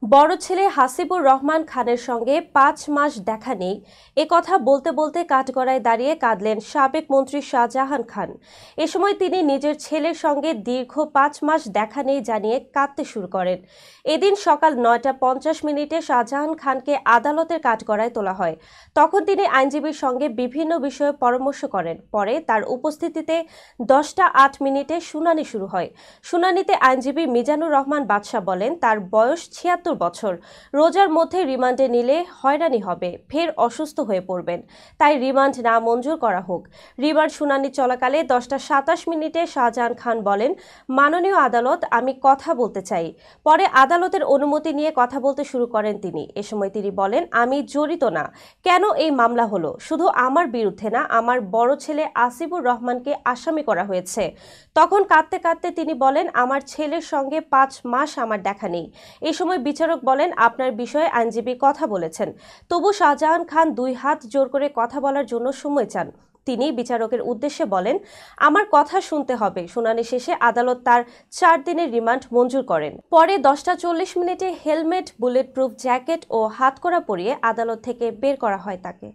বড় ছেলে হাসিবুর রহমান খানের সঙ্গে ৫ মাস দেখা নেই, কথা বলতে বলতে কাঠগড়ায় দাঁড়িয়ে কাঁদলেন সাবেক মন্ত্রী শাহজাহান খান। এ সময় তিনি নিজের ছেলের সঙ্গে দীর্ঘ ৫ মাস দেখা নেই জানিয়ে কাঁদতে শুরু করেন। এদিন সকাল ৯টা ৫০ মিনিটে শাহজাহান খানকে আদালতের কাঠগড়ায় তোলা হয়। তখন তিনি আইনজীবীর সঙ্গে বিভিন্ন বিষয়ে পরামর্শ করেন। পরে তার উপস্থিতিতে ১০টা ৮ মিনিটে শুনানি শুরু হয়। শুনানিতে আইনজীবী মিজানুর রহমান বাদশা বলেন, তার বয়স ৭৬ বছর। রোজার মধ্যে রিমান্ডে নিলে হয়রানি হবে, ফের অসুস্থ হয়ে পড়বেন। তাই রিমান্ড না মঞ্জুর করা হোক। রিমান্ড শুনানি চলাকালে ১০টা ২৭ মিনিটে শাহজাহান খান বলেন, মাননীয় আদালত, আমি কথা বলতে চাই। পরে আদালতের অনুমতি নিয়ে কথা বলতে শুরু করেন তিনি। এ সময় তিনি বলেন, আমি জড়িত না। কেন এই মামলা হলো? শুধু আমার বিরুদ্ধে না, আমার বড় ছেলে আসিফুর রহমানকে আসামি করা হয়েছে। তখন কাঁদতে কাঁদতে তিনি বলেন, আমার ছেলের সঙ্গে ৫ মাস আমার দেখা নেই। এই সময় বিচারক বলেন, আপনার বিষয়ে আইনজীবী কথা বলেছেন। তবু শাহজাহান খান ২ হাত জোর করে কথা বলার জন্য সময় চান। তিনি বিচারকের উদ্দেশ্যে বলেন, আমার কথা শুনতে হবে। শুনানি শেষে আদালত তার ৪ দিনের রিমান্ড মঞ্জুর করেন। পরে ১০টা ৪০ মিনিটে হেলমেট, বুলেট প্রুফ জ্যাকেট ও হাতকড়া পরিয়ে আদালত থেকে বের করা হয় তাকে।